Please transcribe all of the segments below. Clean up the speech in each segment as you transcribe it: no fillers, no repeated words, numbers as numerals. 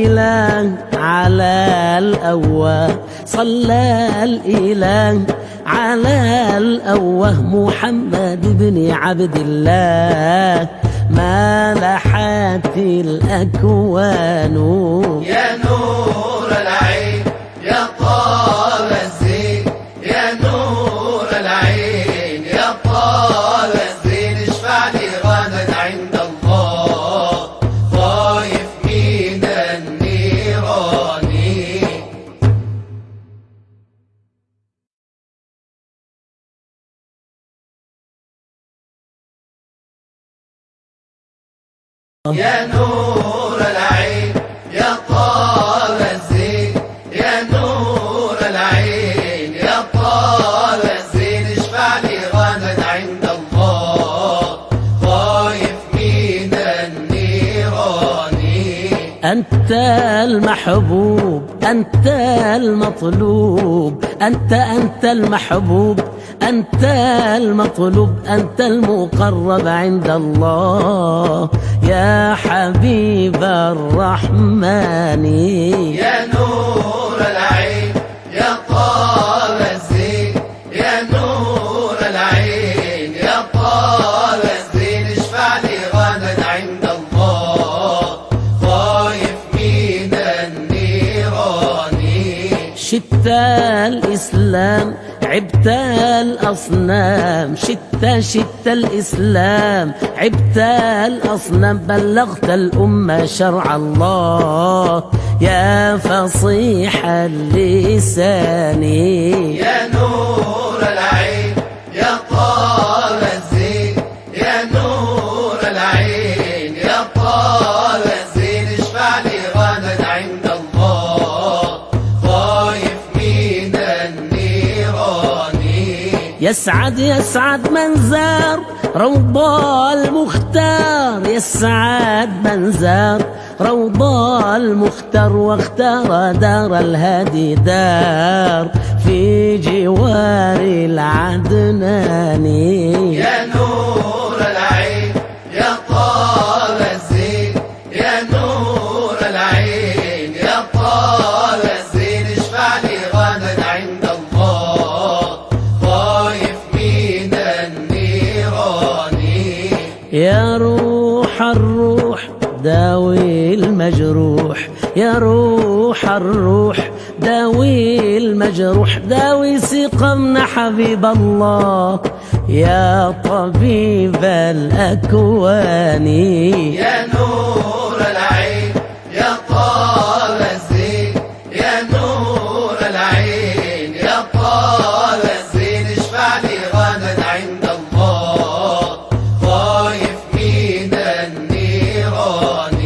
الإله على الأواه، صلى الإله على الأواه، محمد بن عبد الله ما لحت الأكوان. يا نور العين يا طاب الزين، يا نور العين يا طاب الزين، اشفع لي غدا عند الله خايف من النيران. يا نور العين يا طاب الزين، يا نور العين يا طاب الزين، اشفع لي غدا عند الله خايف من النيران. أنت المحبوب أنت المطلوب، أنت المحبوب أنت المطلوب، أنت المقرب عند الله يا حبيب الرحمن. يا نور العين يا طاب الزين، يا نور العين يا طاب الزين، اشفع لي غدا عند الله خايف من النيران. شت الإسلام عبت الأصنام، شت الإسلام عبت الأصنام، بلغت الأمة شرع الله يا فصيح اللسان. يا نور العين يا طاب الزين، يا نور العين يا طاب الزين، اشفع لي غدا عند الله خايف من النيران. يسعد من زار روضة المختار، يسعد من زار روضة المختار، واختار دار الهادي دار في جوار العدنان. يا نور العين يا طاب الزين، يا نور العين يا طاب الزين، اشفع لي غدا عند الله خايف من النيران. يا روح الروح داوي المجروح، يا روح الروح داوي المجروح، داوي سقمنا حبيب الله يا طبيب الأكوان. يا نور العين يا طاب الزين، يا نور العين يا طاب الزين، اشفع لي غدا عند الله خايف من النيران.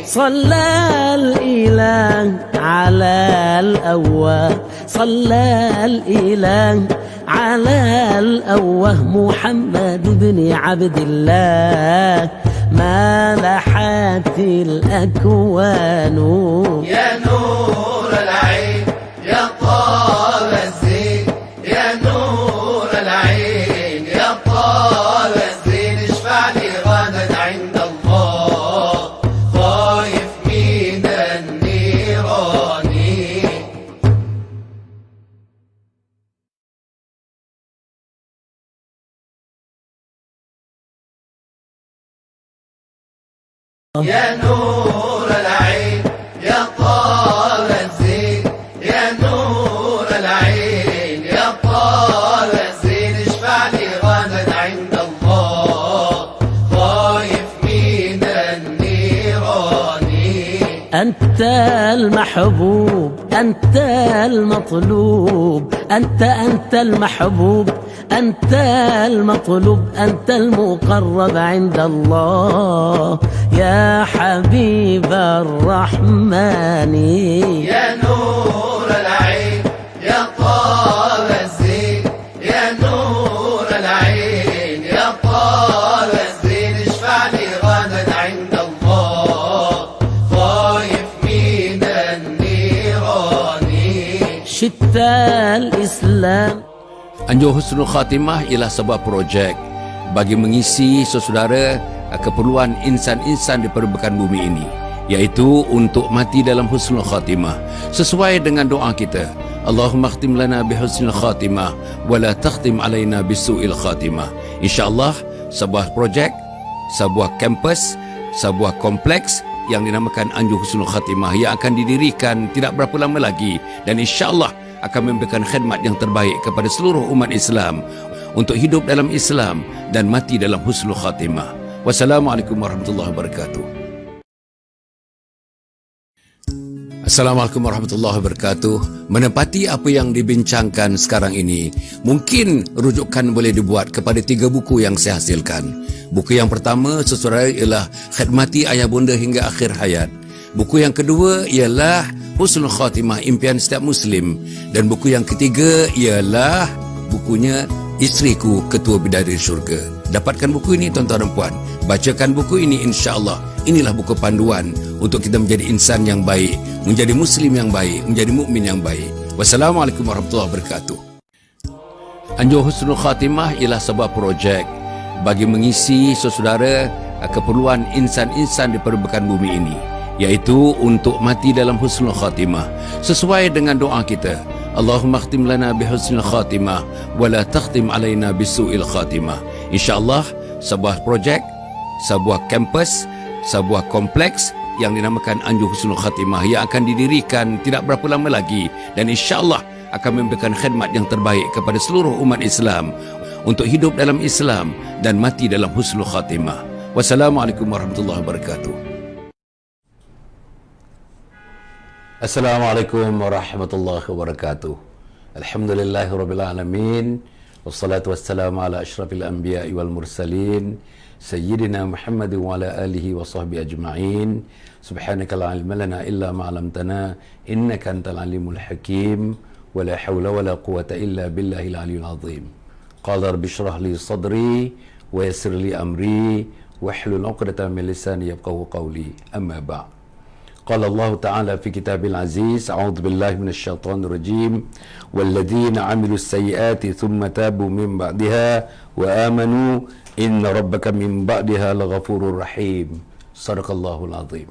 صلى الإله على الأواه، صلى الإله على الأواه، محمد بن عبد الله ما لحت الأكوان. يا نور العين يا طاب الزين، يا نور العين يا طاب الزين، اشفع لي غدا عند الله خايف من النيران. يا نور العين يا طاب الزين، يا نور العين يا طاب الزين، اشفع لي غدا عند الله خايف من النيران. أنت المحبوب أنت المطلوب، أنت المحبوب أنت المطلوب، أنت المقرب عند الله يا حبيب الرحمن. يا نور العين يا طاب الزين، يا نور العين يا طاب الزين، اشفع لي غدا عند الله خايف من النيران. شت الإسلام. Anjur Husnul Khatimah ialah sebuah projek bagi mengisi saudara keperluan insan-insan di permukaan bumi ini. iaitu untuk mati dalam husnul khatimah sesuai dengan doa kita. Allahumma khtim lana bihusnul khatimah wa la takhtim alaina bisu'il khatimah. InsyaAllah sebuah projek, sebuah kampus, sebuah kompleks yang dinamakan Anjur Husnul Khatimah yang akan didirikan tidak berapa lama lagi, dan insyaAllah akan memberikan khidmat yang terbaik kepada seluruh umat Islam untuk hidup dalam Islam dan mati dalam husnul khatimah. Wassalamualaikum warahmatullahi wabarakatuh. Assalamualaikum warahmatullahi wabarakatuh. Menepati apa yang dibincangkan sekarang ini, mungkin rujukan boleh dibuat kepada 3 buku yang saya hasilkan. Buku yang pertama, saudara, ialah Khidmati Ayah Bunda Hingga Akhir Hayat. Buku yang kedua ialah Husnul Khatimah, Impian Setiap Muslim. Dan buku yang ketiga ialah bukunya Isteriku, Ketua Bidadari Syurga. Dapatkan buku ini tuan-tuan dan puan. Bacakan buku ini, insya-Allah. Inilah buku panduan untuk kita menjadi insan yang baik, menjadi muslim yang baik, menjadi mukmin yang baik. Wassalamualaikum warahmatullahi wabarakatuh. Anjur Husnul Khatimah ialah sebuah projek bagi mengisi saudara keperluan insan-insan di permukaan bumi ini, iaitu untuk mati dalam husnul khatimah sesuai dengan doa kita. Allahumma khtim lana bihusnul khatimah wa la takhtim alaina bisu'il khatimah. InsyaAllah sebuah projek, sebuah kampus, sebuah kompleks yang dinamakan Anjur Husnul Khatimah yang akan didirikan tidak berapa lama lagi, dan insyaAllah akan memberikan khidmat yang terbaik kepada seluruh umat Islam untuk hidup dalam Islam dan mati dalam husnul khatimah. Wassalamualaikum warahmatullahi wabarakatuh. Assalamualaikum warahmatullahi wabarakatuh. Alhamdulillahirabbil alamin. Wassalatu wassalamu ala asyrafil anbiya'i wal mursalin sayyidina Muhammad wa ala alihi wa sahbihi ajma'in. Subhanaka la ilma lana illa ma 'allamtana innaka antal alimul hakim wa la hawla wa la quwwata illa billahil aliyyil azim. Qala rabbi shrah li sadri wa yassir li amri wahlul 'uqdatam min lisani yafqahu qawli. Amma ba'd. Qala Allah Ta'ala fi kitabil aziz, a'udzu billahi minasyaitonir rajim, walladzina 'amilus sayyiati thumma tabu min ba'daha wa amanu inna rabbaka min ba'daha laghafurur rahim. Shadaqallahul azim.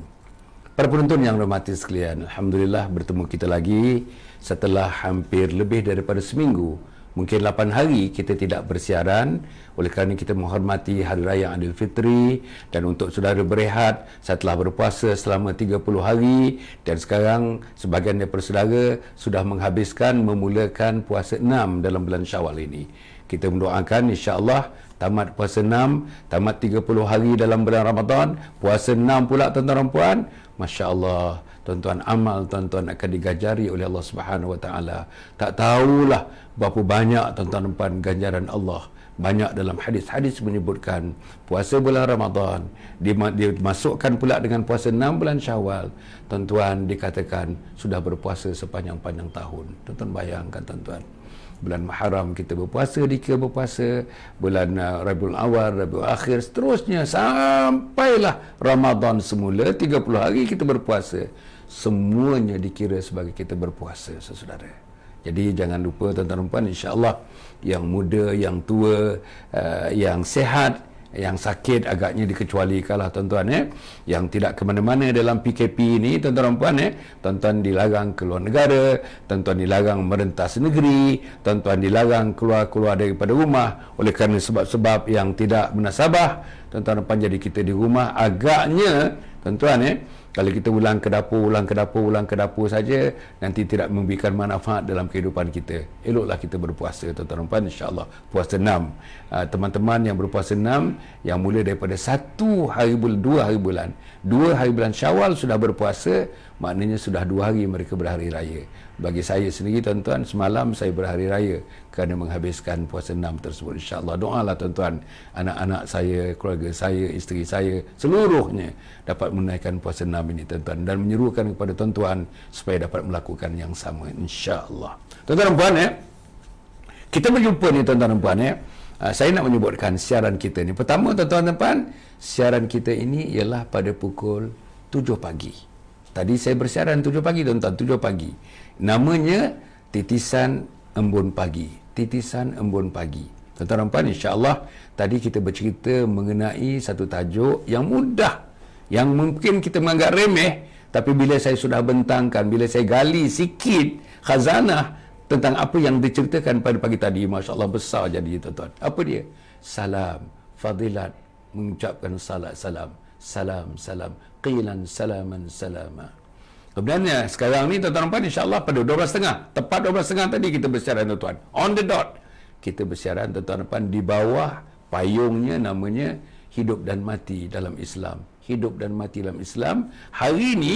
Para penonton yang hormati sekalian, alhamdulillah bertemu kita lagi setelah hampir lebih daripada seminggu. Mungkin 8 hari kita tidak bersiaran oleh kerana kita menghormati Hari Raya Aidilfitri, dan untuk saudara berehat setelah berpuasa selama 30 hari, dan sekarang sebahagian daripada saudara sudah menghabiskan, memulakan puasa 6 dalam bulan Syawal ini. Kita mendoakan insya-Allah tamat puasa 6, tamat 30 hari dalam bulan Ramadan, puasa 6 pula tuan-tuan dan puan. Masya-Allah, tuan-tuan, amal tuan-tuan akan digajari oleh Allah Subhanahu wa taala. Tak tahulah berapa banyak tuan-tuan dan puan ganjaran Allah. Banyak dalam hadis-hadis menyebutkan puasa bulan Ramadan dimasukkan pula dengan puasa 6 bulan Syawal. Tuan-tuan dikatakan sudah berpuasa sepanjang-panjang tahun. Tuan-tuan bayangkan tuan-tuan. Bulan Muharram kita berpuasa, dikira berpuasa, bulan Rabiul Awal, Rabiul Akhir, seterusnya sampailah Ramadan semula 30 hari kita berpuasa. Semuanya dikira sebagai kita berpuasa, saudara. Jadi jangan lupa tuan-tuan dan puan, insya-Allah yang muda, yang tua, yang sehat, yang sakit agaknya dikecualikanlah tuan-tuan, yang tidak ke mana-mana dalam PKP ini tuan-tuan dan puan, tuan-tuan dilarang keluar negara, tuan-tuan dilarang merentas negeri, tuan-tuan dilarang keluar daripada rumah oleh kerana sebab-sebab yang tidak munasabah. Tuan-tuan dan puan, jadi kita di rumah agaknya tuan-tuan, kalau kita ulang ke dapur saja, nanti tidak memberikan manfaat dalam kehidupan kita. Eloklah kita berpuasa tuan-tuan dan puan, insya-Allah puasa 6. Teman-teman yang berpuasa 6 yang mula daripada 1 hari bulan, 2 hari bulan. 2 hari bulan Syawal sudah berpuasa, maknanya sudah 2 hari mereka berhari raya. Bagi saya sendiri tuan-tuan, semalam saya berhari raya kerana menghabiskan puasa 6 tersebut. InsyaAllah doalah tuan-tuan, anak-anak saya, keluarga saya, isteri saya, seluruhnya dapat menunaikan puasa 6 ini tuan-tuan, dan menyerukan kepada tuan-tuan supaya dapat melakukan yang sama, insya-Allah. Tuan-tuan dan puan, kita berjumpa ni tuan-tuan dan puan, saya nak menyebutkan siaran kita ni. Pertama tuan-tuan dan puan, siaran kita ini ialah pada pukul 7 pagi. Tadi saya bersiaran 7 pagi tuan-tuan, 7 pagi. Namanya Titisan Embun Pagi. Titisan Embun Pagi. Tuan-tuan dan puan, insya-Allah tadi kita bercerita mengenai satu tajuk yang mudah yang mungkin kita menganggap remeh, tapi bila saya sudah bentangkan, bila saya gali sikit khazanah tentang apa yang diceritakan pada pagi tadi, Masya Allah besar jadi tuan-tuan. Apa dia? Salam, fadilat, mengucapkan salam, salam, qilan salaman salama. Kemudian sekarang ni tuan-tuan puan, insya-Allah pada 12.30, tepat 12.30 tadi kita bersiaran tuan-tuan. On the dot. Kita bersiaran tuan-tuan puan di bawah payungnya namanya hidup dan mati dalam Islam. Hidup dan mati dalam Islam. Hari ini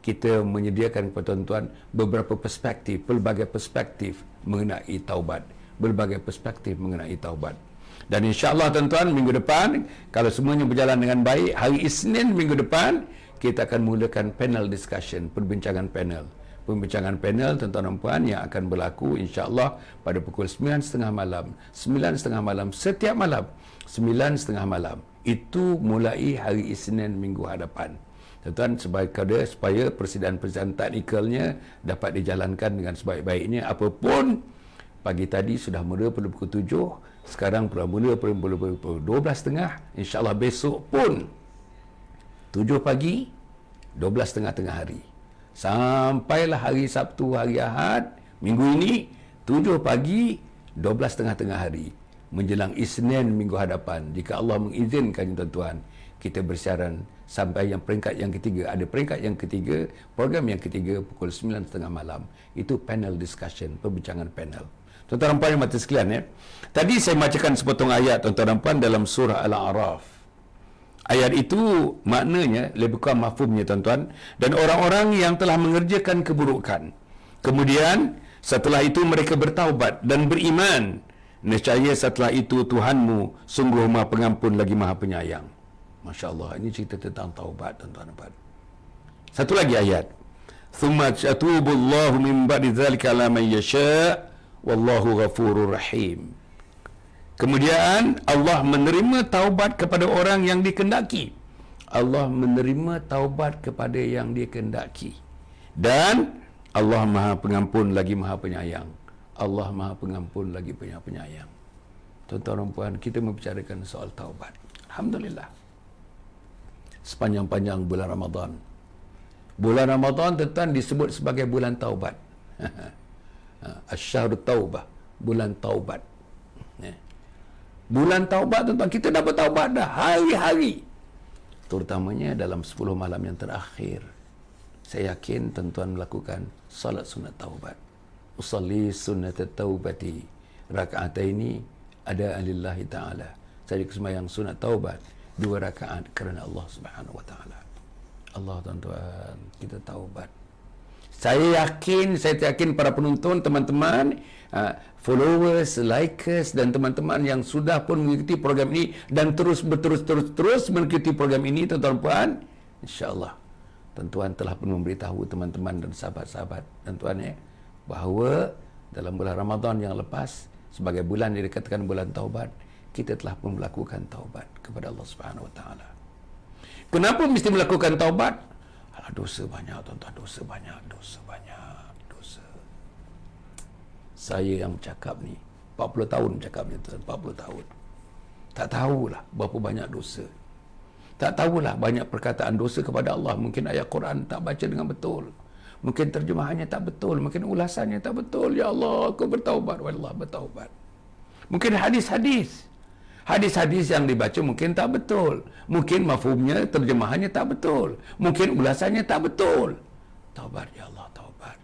kita menyediakan kepada tuan-tuan beberapa perspektif, pelbagai perspektif mengenai taubat. Berbagai perspektif mengenai taubat. Dan insya-Allah tuan-tuan, minggu depan kalau semuanya berjalan dengan baik, hari Isnin minggu depan kita akan mulakan panel discussion, perbincangan panel. Pembincangan panel tuan-tuan dan puan yang akan berlaku insya-Allah pada pukul 9.30 malam. 9.30 malam setiap malam. 9.30 malam. Itu mulai hari Isnin minggu hadapan. Tuan-tuan, supaya persidangan teknikalnya dapat dijalankan dengan sebaik-baiknya. Apapun, pagi tadi sudah mula pada pukul 7, sekarang mula pada pukul 12.30, insya-Allah besok pun 7 pagi, 12.30 tengah hari. Sampailah hari Sabtu, hari Ahad, minggu ini 7 pagi, 12.30 tengah hari. Menjelang Isnin minggu hadapan, jika Allah mengizinkan tuan-tuan, kita bersiaran sampai yang peringkat yang ketiga. Ada peringkat yang ketiga, program yang ketiga pukul 9.30 malam. Itu panel discussion, perbincangan panel. Tuan-tuan dan puan yang mati sekalian ya. Tadi saya bacakan sepotong ayat tuan-tuan dan puan dalam surah Al-A'raf. Ayat itu maknanya lebih kurang mafhumnya tuan-tuan, dan orang-orang yang telah mengerjakan keburukan. Kemudian setelah itu mereka bertaubat dan beriman. Nescaya setelah itu Tuhanmu sungguh Maha Pengampun lagi Maha Penyayang. Masya Allah, ini cerita tentang taubat tuan-tuan dan puan. Satu lagi ayat. Thumma yatubullahu min ba'di dzalika 'ala man yasha' wallahu ghafurur rahim. Kemudian Allah menerima taubat kepada orang yang dikehendaki. Allah menerima taubat kepada yang dikehendaki. Dan Allah Maha Pengampun lagi Maha Penyayang. Allah Maha Pengampun lagi Penyayang. Tuan-tuan dan puan, kita membicarakan soal taubat. Alhamdulillah. Sepanjang-panjang bulan Ramadan. Bulan Ramadan tuan-tuan disebut sebagai bulan taubat. Asy-syahrut taubah, bulan taubat. Bulan taubat tuan-tuan, kita dah bertaubat dah hari-hari. Terutamanya dalam 10 malam yang terakhir. Saya yakin tuan-tuan melakukan salat sunat taubat. Usalli sunnat taubati raka'ataini ada lillahi ta'ala. Saya sembahyang sunat taubat 2 rakaat kerana Allah Subhanahu wa taala. Allah tuan-tuan, kita taubat. Saya yakin para penonton, teman-teman, followers, likers dan teman-teman yang sudah pun mengikuti program ini dan terus mengikuti program ini, tuan-tuan puan, insya-Allah tuan-tuan telah pun memberitahu teman-teman dan sahabat-sahabat tuan-tuan ya, bahawa dalam bulan Ramadan yang lepas, sebagai bulan yang dikatakan bulan taubat, kita telah pun melakukan taubat kepada Allah Subhanahu wa taala. Kenapa mesti melakukan taubat? Dosa banyak tuan-tuan, dosa banyak. Saya yang bercakap ni 40 tahun bercakap ni tuan, 40 tahun. Tak tahulah berapa banyak dosa. Tak tahulah banyak perkataan dosa kepada Allah. Mungkin ayat Quran tak baca dengan betul. Mungkin terjemahannya tak betul, mungkin ulasannya tak betul. Ya Allah, aku bertaubat, wallah bertaubat. Mungkin hadis-hadis yang dibaca mungkin tak betul. Mungkin mafhumnya, terjemahannya tak betul. Mungkin ulasannya tak betul. Taubat ya Allah, taubat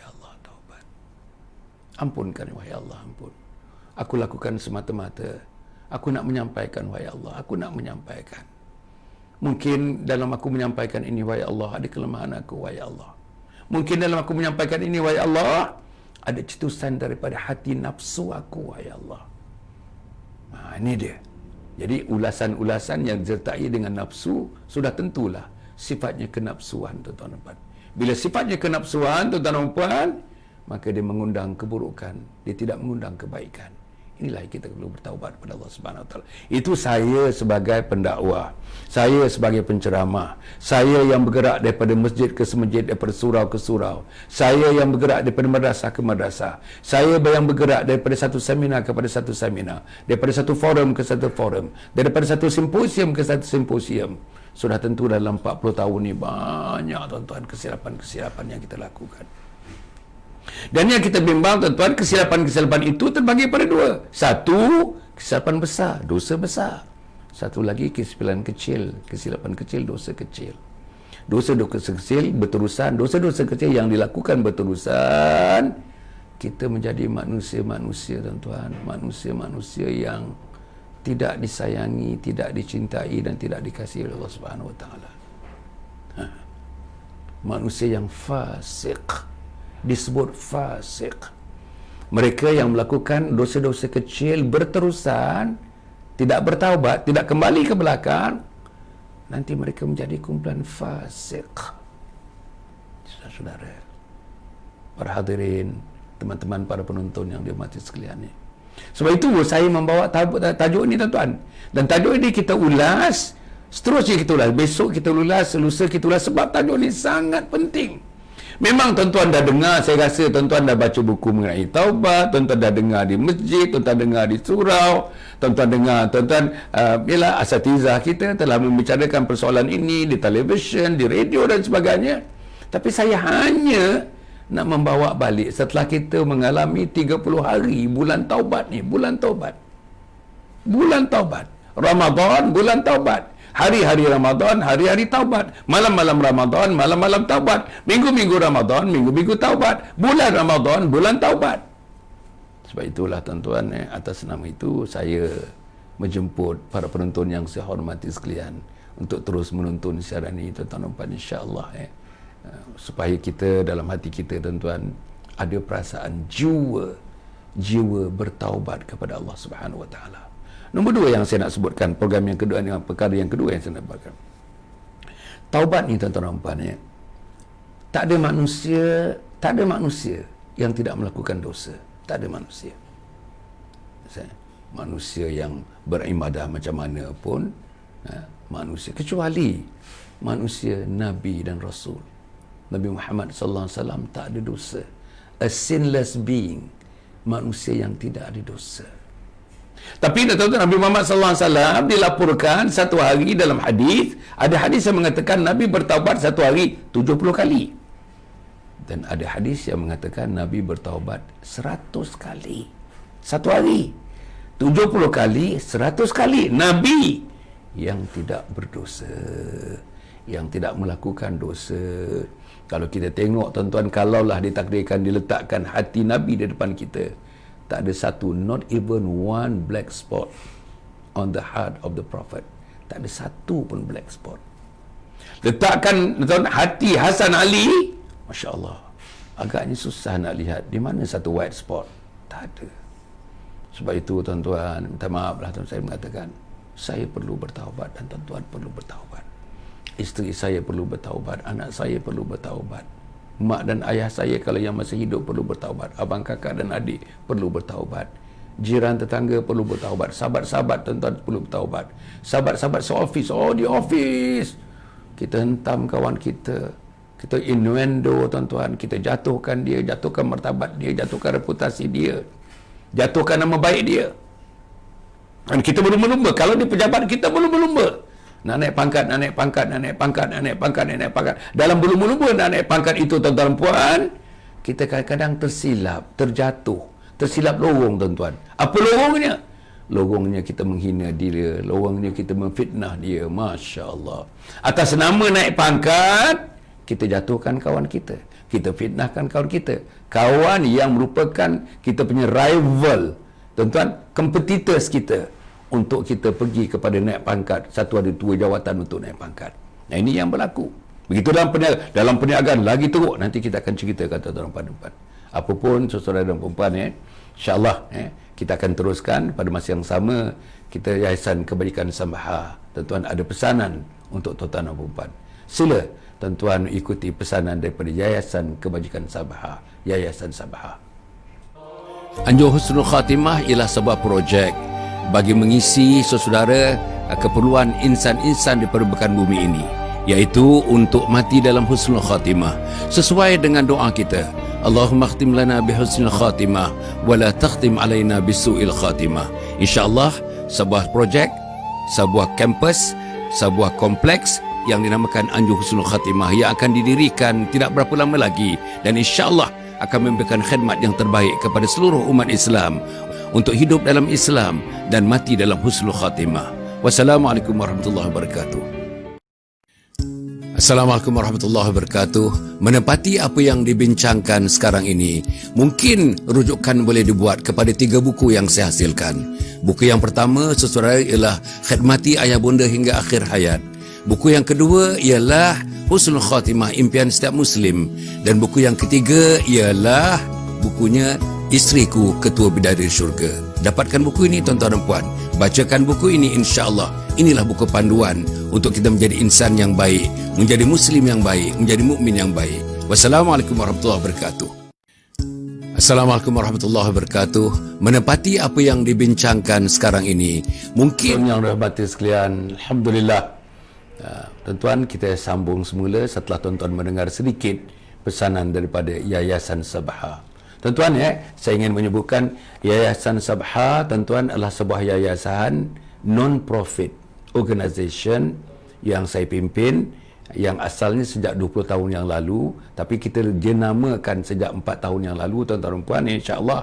ya Allah, taubat. Ampunkan wahai Allah, ampun. Aku lakukan semata-mata. Aku nak menyampaikan wahai Allah, aku nak menyampaikan. Mungkin dalam aku menyampaikan ini wahai Allah ada kelemahan aku wahai Allah. Mungkin dalam aku menyampaikan ini wahai Allah ada cetusan daripada hati nafsu aku wahai Allah. Ini dia. Jadi ulasan-ulasan yang disertai dengan nafsu sudah tentulah sifatnya kenapsuan tuan-tuan dan puan. Bila sifatnya kenapsuan tuan-tuan dan puan, maka dia mengundang keburukan, dia tidak mengundang kebaikan. Inilah kita perlu bertaubat kepada Allah Subhanahu wa taala. Itu saya sebagai pendakwah, saya sebagai penceramah, saya yang bergerak daripada masjid ke masjid, daripada surau ke surau, saya yang bergerak daripada madrasah ke madrasah, saya yang bergerak daripada satu seminar kepada satu seminar, daripada satu forum ke satu forum, daripada satu simposium ke satu simposium. Sudah tentu dalam 40 tahun ni banyak tuan-tuan kesilapan-kesilapan yang kita lakukan. Dan yang kita bimbang tuan-tuan, kesilapan-kesilapan itu terbagi pada dua. Satu, kesilapan besar, dosa besar. Satu lagi kesilapan kecil, dosa kecil. Dosa-dosa kecil berterusan, dosa-dosa kecil yang dilakukan berterusan, kita menjadi manusia-manusia tuan-tuan, manusia-manusia yang tidak disayangi, tidak dicintai dan tidak dikasihi oleh Allah Subhanahu Wa Taala. Manusia yang fasik, disebut fasik. Mereka yang melakukan dosa-dosa kecil berterusan, tidak bertaubat, tidak kembali ke belakang, nanti mereka menjadi kumpulan fasik. Saudara-saudara, para hadirin, teman-teman, para penonton yang dihormati sekalian ni. Sebab itu saya membawa tajuk ni tuan-tuan. Dan tajuk ini kita ulas, seterusnya kita ulas. Besok kita ulas, lusa kita ulas, sebab tajuk ni sangat penting. Memang tuan-tuan dah dengar, saya rasa tuan-tuan dah baca buku mengenai taubat, tuan-tuan dah dengar di masjid, tuan-tuan dengar di surau, tuan-tuan dengar, tuan-tuan ialah asatizah kita telah membicarakan persoalan ini di televisyen, di radio dan sebagainya. Tapi saya hanya nak membawa balik setelah kita mengalami 30 hari bulan taubat ni, bulan taubat. Bulan taubat. Ramadan, bulan taubat. Hari-hari Ramadan, hari-hari taubat. Malam-malam Ramadan, malam-malam taubat. Minggu-minggu Ramadan, minggu-minggu taubat. Bulan Ramadan, bulan taubat. Sebab itulah tuan-tuan, atas nama itu saya menjemput para penonton yang saya hormati sekalian untuk terus menonton siaran ini, tuan-tuan, insya-Allah supaya kita dalam hati kita tuan-tuan ada perasaan jiwa bertaubat kepada Allah Subhanahu Wa Taala. Nombor dua yang saya nak sebutkan, program yang kedua, perkara yang kedua yang saya nak sebutkan, taubat ni tuan-tuan puan, tak ada manusia yang tidak melakukan dosa. Tak ada manusia. Manusia yang beribadah macam mana pun, manusia, kecuali manusia Nabi dan Rasul. Nabi Muhammad sallallahu alaihi wasallam tak ada dosa. A sinless being, manusia yang tidak ada dosa. Tapi tuan-tuan, Nabi Muhammad sallallahu alaihi wasallam dilaporkan satu hari dalam hadis, ada hadis yang mengatakan Nabi bertaubat satu hari 70 kali. Dan ada hadis yang mengatakan Nabi bertaubat 100 kali. Satu hari 70 kali, 100 kali. Nabi yang tidak berdosa, yang tidak melakukan dosa. Kalau kita tengok tuan-tuan, kalaulah ditakdirkan diletakkan hati Nabi di depan kita, tak ada satu, not even one black spot on the heart of the Prophet. Tak ada satu pun black spot. Letakkan tuan, hati Hasan Ali, Masya Allah, agaknya susah nak lihat di mana satu white spot. Tak ada. Sebab itu tuan-tuan, minta maaflah tuan, saya mengatakan saya perlu bertaubat dan tuan-tuan perlu bertaubat. Isteri saya perlu bertaubat, anak saya perlu bertaubat, mak dan ayah saya kalau yang masih hidup perlu bertaubat, abang kakak dan adik perlu bertaubat, jiran tetangga perlu bertaubat, sahabat-sahabat tuan-tuan perlu bertaubat, sahabat-sahabat seofis, di ofis kita hentam kawan kita, kita innuendo tuan-tuan, kita jatuhkan dia, jatuhkan martabat dia, jatuhkan reputasi dia, jatuhkan nama baik dia. Dan kita berlumba-lumba, kalau di pejabat kita berlumba-lumba nak naik pangkat, nak naik pangkat, nak naik pangkat, nak naik pangkat, nak naik pangkat. Dalam berlumba-lumba nak naik pangkat itu tuan-tuan puan, kita kadang-kadang tersilap, tersilap lorong tuan-tuan. Apa lorongnya? Lorongnya kita menghina dia, lorongnya kita memfitnah dia. Masya Allah. Atas nama naik pangkat, kita jatuhkan kawan kita, kita fitnahkan kawan kita, kawan yang merupakan kita punya rival tuan-tuan, competitors kita, untuk kita pergi kepada naik pangkat, satu ada dua jawatan untuk naik pangkat. Nah, ini yang berlaku. Begitu dalam perniagaan lagi teruk, nanti kita akan cerita kata dalam depan. Apapun saudara dan perempuan, insya-Allah kita akan teruskan pada masa yang sama. Kita Yayasan Kebajikan Sabaha, tuan-tuan, ada pesanan untuk tuan-tuan dan perempuan. Sila tuan-tuan ikuti pesanan daripada Yayasan Kebajikan Sabaha, Yayasan Sabaha. Anjur Husnul Khatimah ialah sebuah projek bagi mengisi saudara keperluan insan-insan di permukaan bumi ini, iaitu untuk mati dalam husnul khatimah sesuai dengan doa kita, Allahumma khtim lana bi husnul khatimah wa la takhtim alaina bisu'il khatimah. InsyaAllah sebuah projek, sebuah kampus, sebuah kompleks yang dinamakan Anjung Husnul Khatimah yang akan didirikan tidak berapa lama lagi, dan insya-Allah akan memberikan khidmat yang terbaik kepada seluruh umat Islam untuk hidup dalam Islam dan mati dalam husnul khatimah. Wassalamualaikum warahmatullahi wabarakatuh. Assalamualaikum warahmatullahi wabarakatuh. Menepati apa yang dibincangkan sekarang ini, mungkin rujukan boleh dibuat kepada 3 buku yang saya hasilkan. Buku yang pertama sesuai ialah Khidmati Ayah Bunda Hingga Akhir Hayat. Buku yang kedua ialah Husnul Khatimah, Impian Setiap Muslim. Dan buku yang ketiga ialah bukunya Isteriku Ketua Bidadari Syurga. Dapatkan buku ini tuan-tuan dan puan. Bacakan buku ini, insya-Allah. Inilah buku panduan untuk kita menjadi insan yang baik, menjadi muslim yang baik, menjadi mukmin yang baik. Wassalamualaikum warahmatullahi wabarakatuh. Assalamualaikum warahmatullahi wabarakatuh. Menepati apa yang dibincangkan sekarang ini, mungkin yang dirahmati sekalian, alhamdulillah. Tuan-tuan, kita sambung semula setelah tuan-tuan mendengar sedikit pesanan daripada Yayasan Sabha. Tuan-tuan, saya ingin menyebutkan Yayasan Sabha, tuan-tuan, adalah sebuah yayasan non-profit organisation yang saya pimpin, yang asalnya sejak 20 tahun yang lalu, tapi kita jenamakan sejak 4 tahun yang lalu, tuan-tuan dan puan. InsyaAllah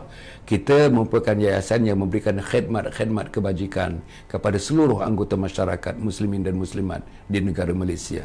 kita merupakan yayasan yang memberikan khidmat kebajikan kepada seluruh anggota masyarakat muslimin dan muslimat di negara Malaysia.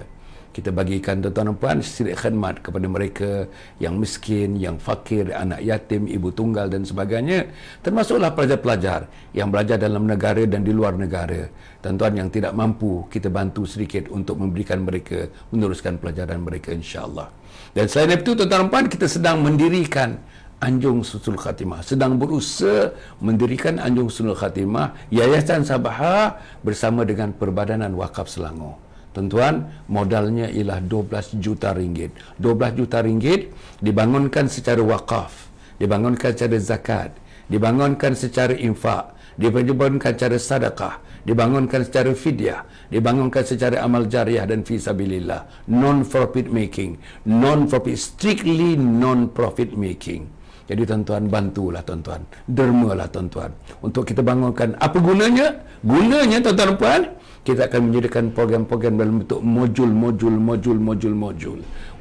Kita bagikan tuan-tuan dan puan sedikit khidmat kepada mereka yang miskin, yang fakir, anak yatim, ibu tunggal dan sebagainya. Termasuklah pelajar-pelajar yang belajar dalam negara dan di luar negara. Tuan-tuan yang tidak mampu, kita bantu sedikit untuk memberikan mereka meneruskan pelajaran mereka, insya-Allah. Dan selain itu, tuan-tuan dan puan, kita sedang mendirikan Anjung Husnul Khatimah, sedang berusaha mendirikan Anjung Husnul Khatimah, Yayasan Sabha bersama dengan Perbadanan Wakaf Selangor. Tuan-tuan, modalnya ialah 12 juta ringgit. 12 juta ringgit dibangunkan secara wakaf, dibangunkan secara zakat, dibangunkan secara infak, dibangunkan secara sedekah, dibangunkan secara fidyah, dibangunkan secara amal jariah dan fisabilillah. Non-profit making. Non-profit, strictly non-profit making. Jadi tuan-tuan, bantulah tuan-tuan, dermalah tuan-tuan untuk kita bangunkan. Apa gunanya? Gunanya tuan-tuan dan puan, kita akan menyediakan program-program dalam bentuk modul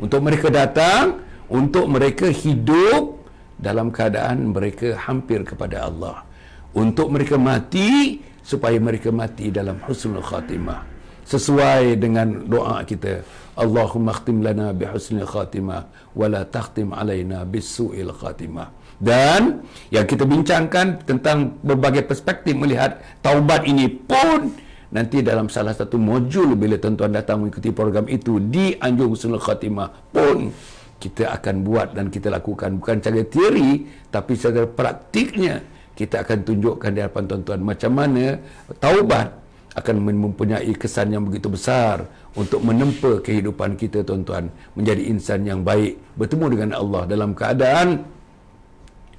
untuk mereka datang, untuk mereka hidup dalam keadaan mereka hampir kepada Allah, untuk mereka mati supaya mereka mati dalam husnul khatimah sesuai dengan doa kita, Allahumma khtim lana bi husnil khatimah wa la takhtim alaina bis su'il khatimah. Dan yang kita bincangkan tentang berbagai perspektif melihat taubat ini pun nanti dalam salah satu modul bila tuan-tuan datang mengikuti program itu di Anjung Husnul Khatimah pun kita akan buat dan kita lakukan, bukan cara teori tapi secara praktiknya kita akan tunjukkan di hadapan tuan-tuan macam mana taubat akan mempunyai kesan yang begitu besar untuk menempa kehidupan kita, tuan-tuan, menjadi insan yang baik, bertemu dengan Allah dalam keadaan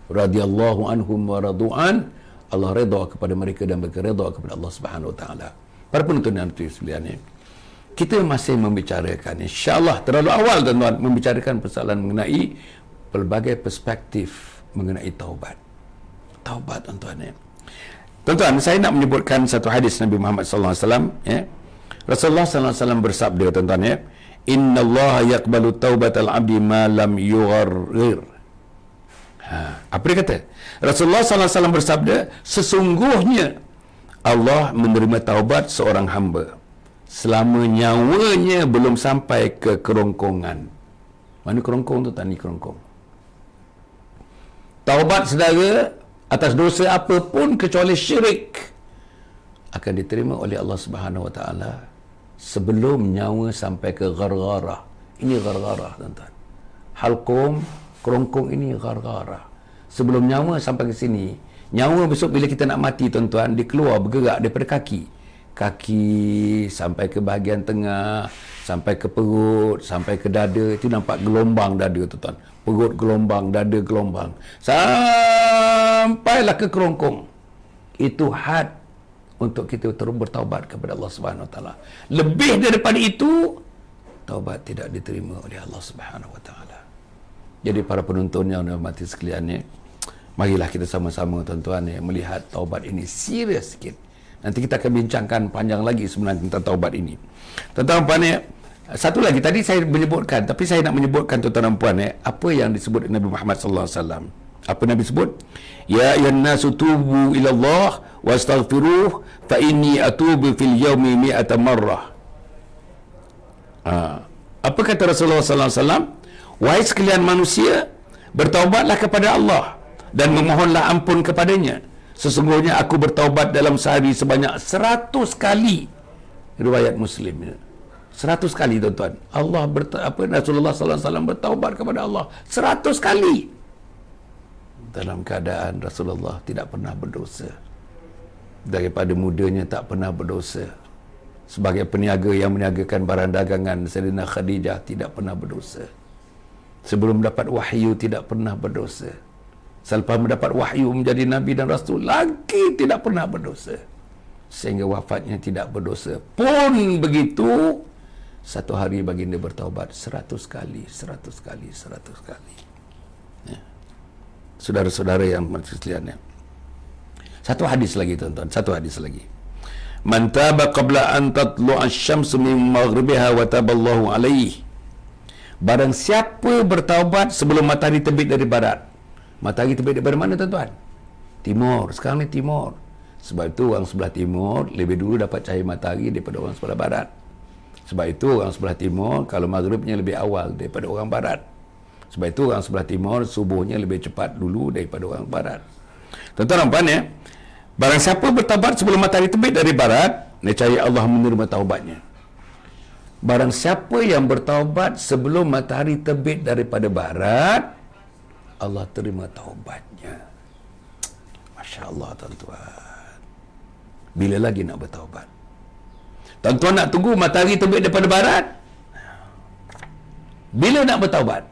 radhiyallahu anhum wa radu'an, Allah redha kepada mereka dan mereka redha kepada Allah Subhanahu wa taala. Para penonton yang sekalian, kita masih membicarakan, insya-Allah terlalu awal tuan-tuan, membicarakan persoalan mengenai pelbagai perspektif mengenai taubat. Taubat, tuan-tuan. Tuan-tuan, saya nak menyebutkan satu hadis Nabi Muhammad sallallahu alaihi wasallam, Rasulullah sallallahu alaihi wasallam bersabda, tuan-tuan, innallaha yaqbalu taubatal 'abdi ma lam yugharrir. Apa dia kata? Rasulullah sallallahu alaihi wasallam bersabda, sesungguhnya Allah menerima taubat seorang hamba selama nyawanya belum sampai ke kerongkongan. Mana kerongkong tu? Tani kerongkong. Taubat saudara atas dosa apapun kecuali syirik akan diterima oleh Allah Subhanahu wa taala sebelum nyawa sampai ke gargarah. Ini gargarah, tuan-tuan. Halqum, kerongkong ini gargarah. Sebelum nyawa sampai ke sini, nyawa besok bila kita nak mati, tuan-tuan, dia keluar bergerak daripada kaki. Kaki sampai ke bahagian tengah, sampai ke perut, sampai ke dada. Itu nampak gelombang dada, tuan-tuan. Perut gelombang, dada gelombang. Sampailah ke kerongkong. Itu had untuk kita terus bertaubat kepada Allah Subhanahu wa taala. Lebih daripada itu, taubat tidak diterima oleh Allah Subhanahu wa taala. Jadi para penonton yang hormati sekalian, marilah kita sama-sama, tuan-tuan, melihat taubat ini serius sikit. Nanti kita akan bincangkan panjang lagi sebenarnya tentang taubat ini. Tuan-tuan puan, satu lagi tadi saya menyebutkan, tapi saya nak menyebutkan tuan-tuan puan, apa yang disebut Nabi Muhammad sallallahu alaihi wasallam. Apa Nabi sebut? Ya ayyuhan nasu tubu ila Allah wastaghfiruh fa inni atubu fil yaumi mi'ata marrah. Apa kata Rasulullah sallallahu alaihi wasallam? Wahai sekalian manusia, bertaubatlah kepada Allah dan memohonlah ampun kepadanya. Sesungguhnya aku bertaubat dalam sehari sebanyak 100 kali. Riwayat Muslim. 100 kali tuan-tuan. Rasulullah sallallahu alaihi wasallam bertaubat kepada Allah 100 kali. Dalam keadaan Rasulullah tidak pernah berdosa. Daripada mudanya tak pernah berdosa. Sebagai peniaga yang meniagakan barang dagangan, Sayyidina Khadijah tidak pernah berdosa. Sebelum mendapat wahyu tidak pernah berdosa. Selepas mendapat wahyu menjadi Nabi dan Rasul lagi tidak pernah berdosa. Sehingga wafatnya tidak berdosa. Pun begitu, satu hari baginda bertaubat 100 kali, 100 kali, 100 kali. Ya. Saudara-saudara yang sekalian, satu hadis lagi tuan-tuan, satu hadis lagi. Man taba qabla an tatlu'a asy-syamsu min maghribiha wa taballahu alaihi. Barang siapa bertaubat sebelum matahari terbit dari barat. Matahari terbit dari mana tuan-tuan? Timur. Sekarang ni timur. Sebab itu orang sebelah timur lebih dulu dapat cahaya matahari daripada orang sebelah barat. Sebab itu orang sebelah timur kalau maghribnya lebih awal daripada orang barat. Sebab itu orang sebelah timur subuhnya lebih cepat dulu daripada orang barat. Tuan-tuan nampak ya? Barang siapa bertaubat sebelum matahari terbit dari barat, nescaya Allah menerima taubatnya. Barang siapa yang bertaubat sebelum matahari terbit daripada barat, Allah terima taubatnya. Masya Allah tuan-tuan. Bila lagi nak bertaubat? Tuan-tuan nak tunggu matahari terbit daripada barat? Bila nak bertaubat?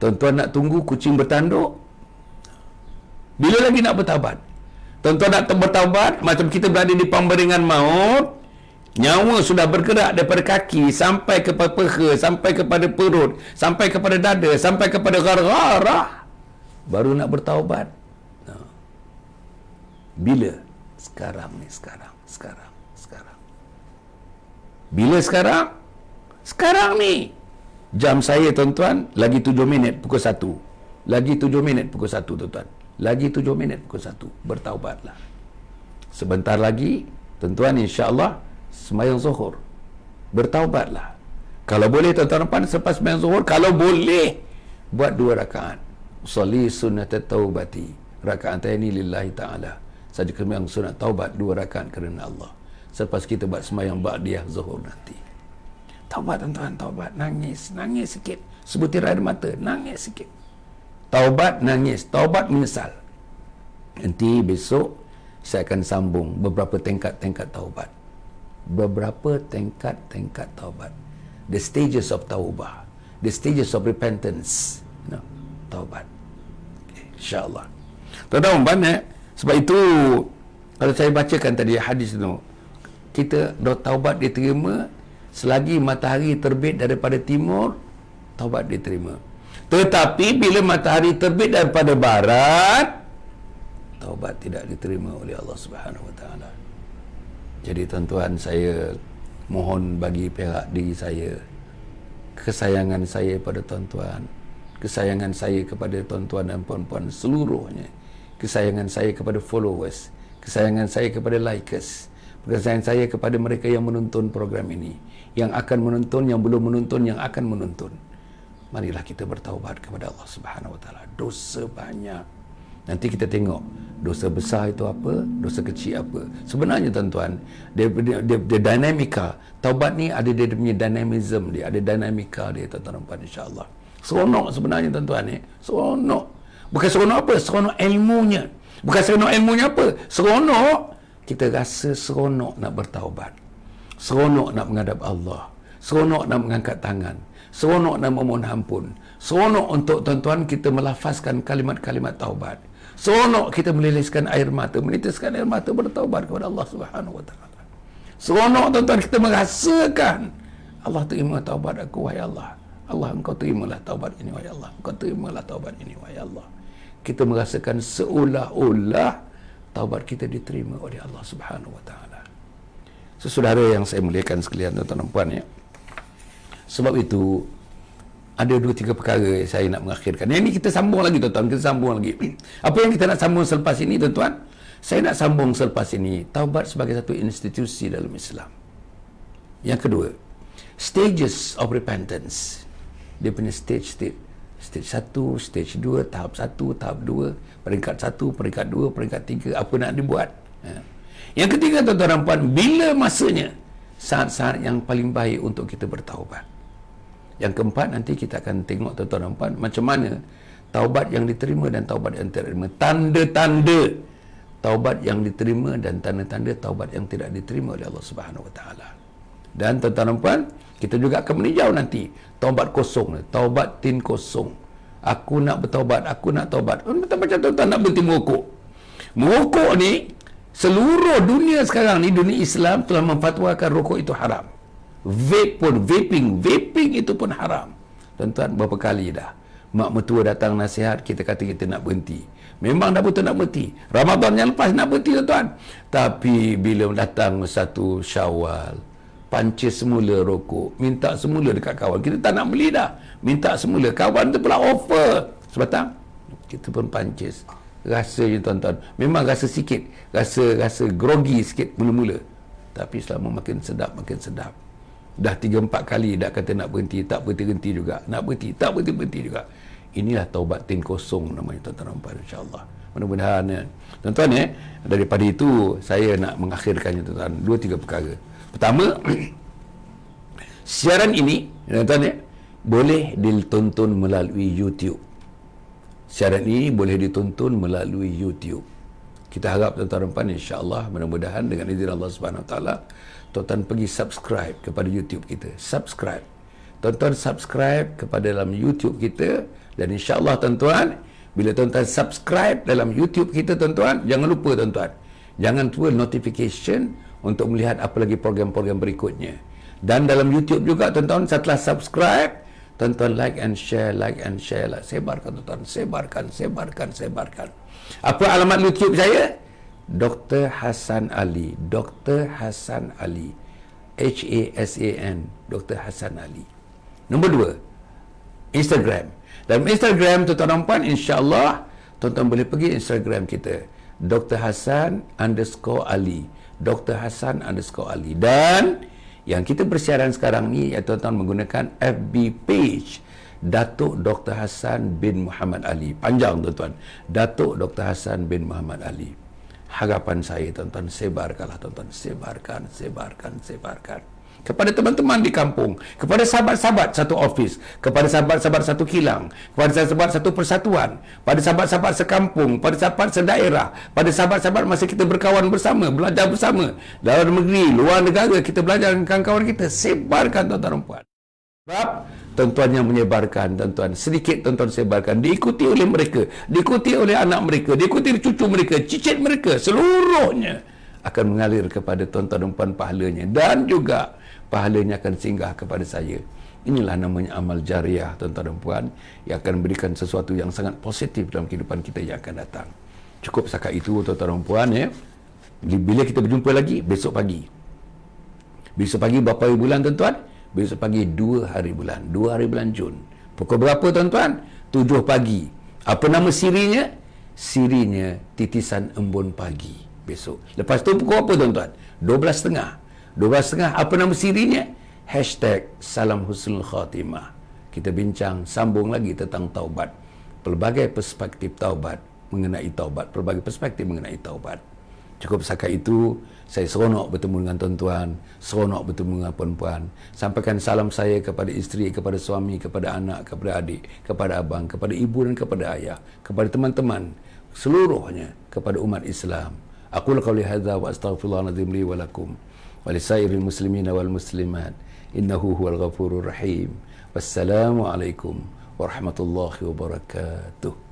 Tuan-tuan nak tunggu kucing bertanduk? Bila lagi nak bertaubat? Tuan-tuan nak bertaubat macam kita berada di pemberingan maut, nyawa sudah bergerak daripada kaki sampai kepada peha, sampai kepada perut, sampai kepada dada, sampai kepada gargarah, baru nak bertaubat. Bila? Sekarang ni, sekarang. Bila sekarang? Sekarang ni. Jam saya tuan-tuan lagi 7 minit pukul 1. Lagi 7 minit pukul 1 tuan-tuan. Lagi 7 minit pukul 1. Bertaubatlah. Sebentar lagi tuan-tuan insya-Allah sembahyang zuhur. Bertaubatlah. Kalau boleh tuan-tuan selepas sembahyang zuhur, kalau boleh buat 2 rakaat. Sholli sunnat taubati. Rakaat ini lillahi ta'ala. Saja sembahyang sunat taubat 2 rakaat kerana Allah. Selepas kita buat sembahyang ba'diyah zuhur nanti. Taubat tuan-tuan, taubat, nangis sikit. Sebutir air mata, nangis sikit. Taubat, nangis, taubat, menyesal. Nanti besok saya akan sambung beberapa tingkat-tingkat taubat. Beberapa tingkat-tingkat taubat. The stages of taubah. The stages of repentance. Taubat. Okay, InsyaAllah. Tuan-tuan, sebab itu kalau saya bacakan tadi hadis itu, kita taubat diterima selagi matahari terbit daripada timur, taubat diterima. Tetapi bila matahari terbit daripada barat, taubat tidak diterima oleh Allah Subhanahu Wa Taala. Jadi tuan-tuan, saya mohon bagi pihak diri saya, kesayangan saya pada tuan-tuan, kesayangan saya kepada tuan-tuan dan puan-puan seluruhnya, kesayangan saya kepada followers, kesayangan saya kepada likers, kesayangan saya kepada mereka yang menonton program ini, yang akan menonton, yang belum menonton, yang akan menonton. Marilah kita bertaubat kepada Allah Subhanahu Wa Taala. Dosa banyak. Nanti kita tengok dosa besar itu apa, dosa kecil apa. Sebenarnya tuan-tuan, dia dinamika. Taubat ni ada dia punya dynamism dia, ada dinamika dia tuan-tuan, insya-Allah. Seronok sebenarnya tuan-tuan ni. Seronok. Bukan seronok apa? Seronok ilmunya. Bukan seronok ilmunya apa? Seronok kita rasa seronok nak bertaubat. Seronok nak menghadap Allah. Seronok nak mengangkat tangan. Seronok nak memohon ampun. Seronok untuk tuan-tuan kita melafazkan kalimat-kalimat taubat. Seronok kita meleleskan air mata, menitiskan air mata bertaubat kepada Allah Subhanahu Wa Taala. Seronok tuan-tuan kita merasakan Allah terima taubat aku, wahai Allah. Allah, engkau terimalah taubat ini, wahai Allah. Engkau terimalah taubat ini, wahai Allah. Kita merasakan seolah-olah taubat kita diterima oleh Allah Subhanahu wa taala. Saudara yang saya muliakan sekalian, tuan-tuan dan puan ya. Sebab itu ada 2-3 perkara yang saya nak mengakhirkan. Yang ini kita sambung lagi tuan-tuan, kita sambung lagi. Apa yang kita nak sambung selepas ini tuan-tuan? Saya nak sambung selepas ini taubat sebagai satu institusi dalam Islam. Yang kedua, stages of repentance. Dia punya stage 1, stage 2, tahap 1, tahap 2, peringkat 1, peringkat 2, peringkat 3, apa nak dibuat. Yang ketiga tuan-tuan dan puan, bila masanya saat-saat yang paling baik untuk kita bertaubat. Yang keempat, nanti kita akan tengok tuan-tuan dan puan macam mana taubat yang diterima dan taubat yang tidak diterima, tanda-tanda taubat yang diterima dan tanda-tanda taubat yang tidak diterima oleh Allah Subhanahu wa taala. Dan tuan-tuan dan puan, kita juga akan meninjau nanti taubat kosong, taubat tin kosong. Aku nak bertaubat, aku nak taubat. Macam tuan-tuan nak berhenti merokok. Merokok ni, seluruh dunia sekarang ni, dunia Islam telah memfatwakan rokok itu haram. Vape pun, vaping itu pun haram. Tuan-tuan, berapa kali dah mak mertua datang nasihat, kita kata kita nak berhenti. Memang dah betul nak berhenti. Ramadan yang lepas nak berhenti tuan-tuan. Tapi bila datang satu Syawal, pancis semula rokok, minta semula dekat kawan. Kita tak nak beli dah, minta semula. Kawan tu pula offer sebatang, kita pun pancis. Rasanya tuan-tuan, memang rasa sikit, rasa grogi sikit mula-mula. Tapi selama makin sedap, dah 3-4 kali dah kata nak berhenti, tak berhenti juga, nak berhenti, tak berhenti juga. Inilah taubat tin kosong namanya tuan-tuan dan puan, insya-Allah. Mudah-mudahan ya. Tuan-tuan ya, daripada itu saya nak mengakhirkannya tuan-tuan, 2-3 perkara. Pertama, siaran ini tuan-tuan ya, boleh ditonton melalui YouTube. Siaran ini boleh ditonton melalui YouTube. Kita harap tuan-tuan dan puan, insya-Allah, mudah-mudahan dengan izin Allah Subhanahu wa taala, tuan-tuan pergi subscribe kepada YouTube kita. Subscribe. Tuan-tuan subscribe kepada dalam YouTube kita, dan insya-Allah tuan-tuan, bila tuan-tuan subscribe dalam YouTube kita tuan-tuan, jangan lupa tuan-tuan, jangan lupa notification untuk melihat apa lagi program-program berikutnya. Dan dalam YouTube juga tuan-tuan, setelah subscribe, tuan-tuan like and share lah. Sebarkan tuan-tuan, sebarkan. Apa alamat YouTube saya? Dr. Hassan Ali. Dr. Hassan Ali. H-A-S-A-N. Dr. Hassan Ali. Nombor 2, Instagram. Dalam Instagram tuan-tuan dan puan, insya-Allah tuan-tuan boleh pergi Instagram kita, Dr. Hassan _Ali. Dr. Hassan _Ali. Dan yang kita bersiaran sekarang ni, ya tuan-tuan, menggunakan FB page Datuk Dr. Hassan bin Muhammad Ali. Panjang tuan-tuan, Datuk Dr. Hassan bin Muhammad Ali. Harapan saya tuan-tuan, sebarkanlah tuan-tuan, sebarkan. Kepada teman-teman di kampung, kepada sahabat-sahabat satu office, kepada sahabat-sahabat satu kilang, kepada sahabat satu persatuan, pada sahabat-sahabat sekampung, pada sahabat sedaerah, pada sahabat-sahabat masa kita berkawan bersama, belajar bersama, dalam negeri, luar negara, kita belajar dengan kawan-kawan kita. Sebarkan tuan-tuan dan puan. Sebab tuan-tuan yang menyebarkan, tuan-tuan, sedikit tuan-tuan sebarkan, diikuti oleh mereka, diikuti oleh anak mereka, diikuti oleh cucu mereka, cicit mereka, seluruhnya akan mengalir kepada tuan-tuan dan puan pahalanya, dan juga pahalanya akan singgah kepada saya. Inilah namanya amal jariah tuan-tuan dan puan, yang akan memberikan sesuatu yang sangat positif dalam kehidupan kita yang akan datang. Cukup setakat itu tuan-tuan dan puan ya. Bila kita berjumpa lagi besok pagi. Besok pagi berapa hari bulan tuan-tuan? Besok pagi 2 hari bulan, 2 hari bulan Jun. Pukul berapa tuan-tuan? 7 pagi. Apa nama sirinya? Sirinya Titisan Embun Pagi besok. Lepas tu pukul apa tuan-tuan? 12.30. 12.30. Apa nama sirinya? #Salam Husnul Khatimah. Kita bincang, sambung lagi tentang taubat. Pelbagai perspektif taubat mengenai taubat. Pelbagai perspektif mengenai taubat. Cukup setakat itu. Saya seronok bertemu dengan tuan-tuan, seronok bertemu dengan puan-puan. Sampaikan salam saya kepada isteri, kepada suami, kepada anak, kepada adik, kepada abang, kepada ibu dan kepada ayah, kepada teman-teman seluruhnya, kepada umat Islam. Aqulu qawli hadza wa astaghfirullahal azim li wa lakum wa lisairil muslimina wal muslimat. Innahu huwal ghafurur rahim. Wassalamu alaikum warahmatullahi wabarakatuh.